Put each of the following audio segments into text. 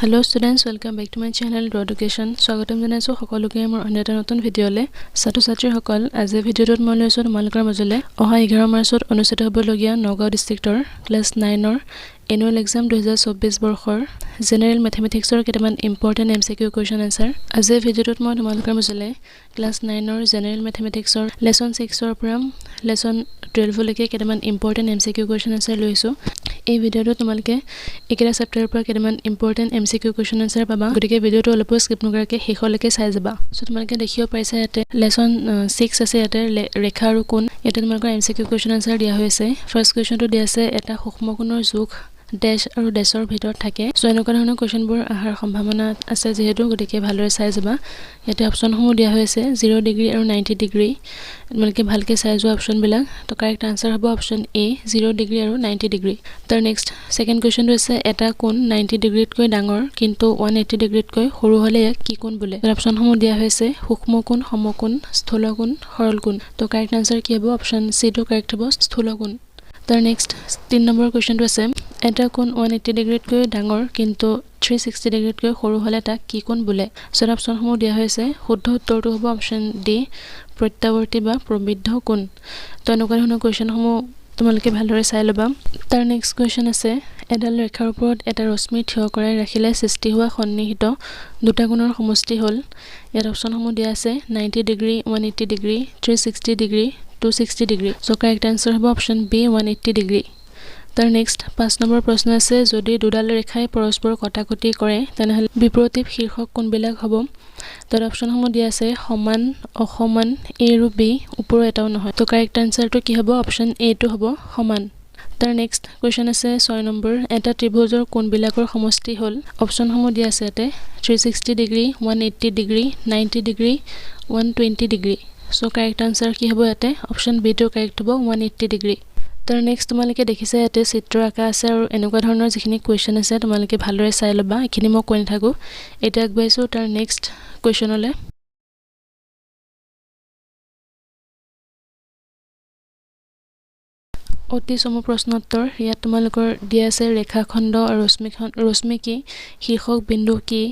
Hello students, welcome back to my channel Raweducation. স্বাগতম জনাইছো সকলোকে মোৰ অন্য এটা নতুন ভিডিঅলে। ছাত্ৰ-ছাত্ৰী সকল, আজি ভিডিঅটোত মই লৈছো তোমালোকৰ মাজলৈ অহা 11 মাৰ্চত অনুষ্ঠিত হ'বলগীয়া নগাঁও ডিস্ট্ৰিক্টৰ ক্লাস 9 ৰ এনুৱেল এক্সাম 2024 বৰ্ষৰ জেনেৰেল মেথমেটিক্সৰ কেইটামান ইম্পৰ্টেন্ট এমসিকিউ কোৱেশ্চন আনসাৰ। আজি ভিডিঅটোত মই তোমালোকৰ মাজলৈ ক্লাস 9 ৰ জেনেৰেল মেথমেটিক্সৰ লেসন 6 ৰ পৰা লেসন 12 লৈকে কেইটামান ইম্পৰ্টেন্ট এমসিকিউ কোৱেশ্চন আনসাৰ লৈছো। এই ভিডিঅটো তোমালোকে একেটা চেপ্টাৰৰ পৰা কেইটামান ইম্পৰ্টেন্ট এমসিকিউ কোৱেশ্চন আনসাৰ পাবা। গতিকে ভিডিঅটো অলপ স্কিপ নকৰাকৈ শেষলৈকে চাই যাবা। সো তোমালোকে দেখিব পাইছা ইয়াতে লেসন 6 আছে, ইয়াতে ৰেখা আৰু কোণ। ইয়াতে তোমালোকৰ এমসিকিউ কোৱেশ্চন আনসাৰ দিয়া হৈছে। ফাৰ্স্ট কোৱেশ্চনটো দিয়া আছে এটা সূক্ষ্ম কোণৰ জোখ ড্যাশ আৰু ড্যাশৰ ভিতৰত থাকে। সো এনেকুৱা ধৰণৰ কোৱেশ্চনবোৰ আহাৰ সম্ভাৱনা আছে যেহেতু গতিকে ভালদৰে চাই যাবা। ইয়াতে অপচনসমূহ দিয়া হৈছে 0 ডিগ্ৰী আৰু 90 ডিগ্ৰী। তোমালোকে ভালকৈ চাই যোৱা অপচনবিলাক। তো কাৰেক্ট আনসাৰ হ'ব অপচন এ 0 ডিগ্ৰী আৰু 90 ডিগ্ৰী। তাৰ নেক্সট সেকেন্ড কোৱেশ্চনটো আছে এটা কোণ 90 ডিগ্ৰীতকৈ ডাঙৰ কিন্তু 180 ডিগ্ৰীতকৈ সৰু হ'লে ইয়াক কি কোণ বোলে। তাৰ অপচনসমূহ দিয়া হৈছে সূক্ষ্ম কোণ, সমকোণ, স্থূল কোণ, সৰল কোণ। তো কাৰেক্ট আনসাৰ কি হ'ব অপচন সি টো কাৰেক্ট হ'ব স্থূল কোণ। তাৰ নেক্সট 3 নম্বৰ কোৱেশ্চনটো আছে এটা কোণ 180 ডিগ্ৰীতকৈ ডাঙৰ কিন্তু 360 ডিগ্ৰীতকৈ সৰু হ'লে তাক কি কোণ বোলে। সো অপচনসমূহ দিয়া হৈছে শুদ্ধ উত্তৰটো হ'ব অপচন ডি প্ৰত্যাৱৰ্তী বা প্ৰবৃদ্ধ কোণ। তো এনেকুৱা ধৰণৰ কোৱেশ্চনসমূহ তোমালোকে ভালদৰে চাই ল'বা। তাৰ নেক্সট কোৱেশ্চন আছে এডাল ৰেখাৰ ওপৰত এটা ৰশ্মি থিয় কৰাই ৰাখিলে সৃষ্টি হোৱা সন্নিহিত দুটা কোণৰ সমষ্টি হ'ল। ইয়াত অপচনসমূহ দিয়া আছে 90 degree, 180 degree, 360 degree, 260 degree. So correct answer হ'ব অপচন বি 180 ডিগ্ৰী। তাৰ নেক্সট 5 নম্বৰ প্ৰশ্ন আছে যদি দুডাল ৰেখাই পৰস্পৰ কটাকটি কৰে তেনেহলে বিপৰীত শীৰ্ষক কোণবিলাক হ'ব। তাৰ অপচনসমূহ দিয়া আছে সমান, অসমান, এ আৰু বি, ওপৰৰ এটাও নহয়। তো কাৰেক্ট আনসাৰটো কি হ'ব অপচন এ টো হ'ব সমান। তাৰ নেক্সট কোৱেশ্চন আছে 6 নম্বৰ এটা ত্ৰিভুজৰ কোণবিলাকৰ সমষ্টি হ'ল। অপচনসমূহ দিয়া আছে ইয়াতে 360 degree, 180 degree, 90 degree, 120 degree. So correct answer কি হ'ব ইয়াতে অপচন বি টো কাৰেক্ট হ'ব 180 ডিগ্ৰী। তাৰ নেক্সট তোমালোকে দেখিছা ইয়াতে চিত্ৰ আঁকা আছে আৰু এনেকুৱা ধৰণৰ যিখিনি কোৱেশ্চন আছে তোমালোকে ভালদৰে চাই ল'বা। এইখিনি মই কৈ নাথাকো, এতিয়া আগবাঢ়িছো তাৰ নেক্সট কোৱেশ্চনলৈ। অতি চমু প্ৰশ্নোত্তৰ। ইয়াত তোমালোকৰ দিয়া আছে ৰেখাখণ্ড আৰু ৰশ্মি কি, শীৰ্ষক বিন্দু কি,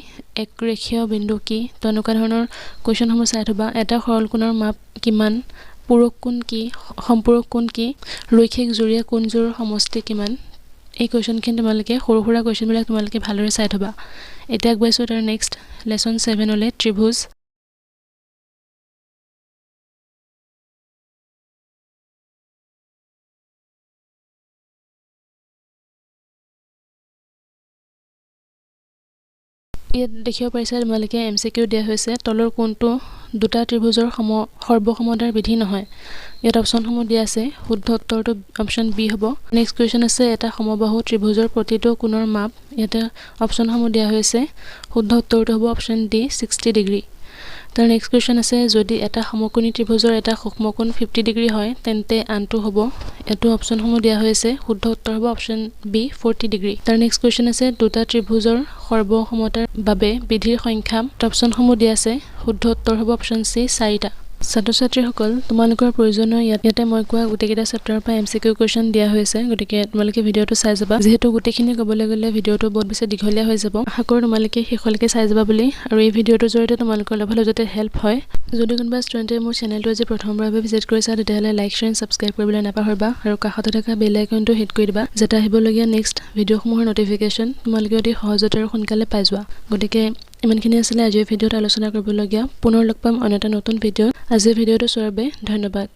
একৰেখীয় বিন্দু কি। তো এনেকুৱা ধৰণৰ কোৱেশ্চনসমূহ চাই থবা। এটা সৰল কোণৰ মাপ কিমান, পূৰক কোণ কি, সম্পূৰক কোণ কি, ৰৈখিক জোৰীয়া কোণযোৰ সমষ্টি কিমান। এই কোৱেশ্চনখিনি তোমালোকে সৰু সুৰা কোৱেশ্চনবিলাক তোমালোকে ভালদৰে চাই থবা। এতিয়া আগবাঢ়িছো তাৰ নেক্সট লেসন 7 লৈ ত্ৰিভুজ। ইয়াত দেখিব পাৰিছা তোমালোকে এমসিকিউ দিয়া হৈছে তলৰ কোণটো দুটা ত্ৰিভুজৰ সৰ্বসমতাৰ বিধি নহয়। ইয়াত অপচনসমূহ দিয়া আছে শুদ্ধ উত্তৰটো অপচন বি হ'ব। নেক্সট কোৱেশ্চন আছে এটা সমবাহু ত্ৰিভুজৰ প্ৰতিটো কোণৰ মাপ। ইয়াতে অপচনসমূহ দিয়া হৈছে শুদ্ধ উত্তৰটো হ'ব অপচন ডি 60 ডিগ্ৰী। তাৰ নেক্সট কোৱেশ্চন আছে যদি এটা সমকোণী ত্ৰিভুজৰ এটা সূক্ষ্মকোণ 50 ডিগ্ৰী হয় তেন্তে আনটো হ'ব। এটো অপচনসমূহ দিয়া হৈছে শুদ্ধ উত্তৰ হ'ব অপচন বি 40 ডিগ্ৰী। তাৰ নেক্সট কোৱেশ্চন আছে দুটা ত্ৰিভুজৰ সৰ্বসমতাৰ বাবে বিধিৰ সংখ্যা। অপচনসমূহ দিয়া আছে শুদ্ধ উত্তৰ হ'ব অপচন সি 4টা। ছাত্ৰ-ছাত্ৰীসকল তোমালোকৰ প্ৰয়োজনীয় ইয়াতে মই কোৱা গোটেইকেইটা চেপ্টাৰৰ পৰা এমসিকিউ কোৱেশ্চন দিয়া হৈছে। গতিকে তোমালোকে ভিডিঅটো চাই যাবা। যিহেতু গোটেইখিনি ক'বলৈ গ'লে ভিডিঅটো বহুত বেছি দীঘলীয়া হৈ যাব। আশা কৰোঁ তোমালোকে শেষলৈকে চাই যাবা বুলি। আৰু এই ভিডিঅটোৰ জৰিয়তে তোমালোকৰ অলপ হ'লেও যাতে হেল্প হয়। যদি কোনোবা ষ্টুডেণ্টে মোৰ চেনেলটো আজি প্ৰথমবাৰৰ বাবে ভিজিট কৰিছা তেতিয়াহ'লে লাইক, শ্বেয়াৰ, ছাবস্ক্ৰাইব কৰিবলৈ নাপাহৰিবা আৰু কাষতে থকা বেল আইকনটো হিট কৰি দিবা যাতে আহিবলগীয়া নেক্সট ভিডিঅ'সমূহৰ নটিফিকেশ্যন তোমালোকে অতি সহজতে আৰু সোনকালে পাই যোৱা। গতিকে ইমানখিনি আছিলে আজিৰ ভিডিঅ'ত আলোচনা কৰিবলগীয়া। পুনৰ লগ পাম অন্য এটা নতুন ভিডিঅ'ত। আজিৰ ভিডিঅ'টো চোৱাৰ বাবে ধন্যবাদ।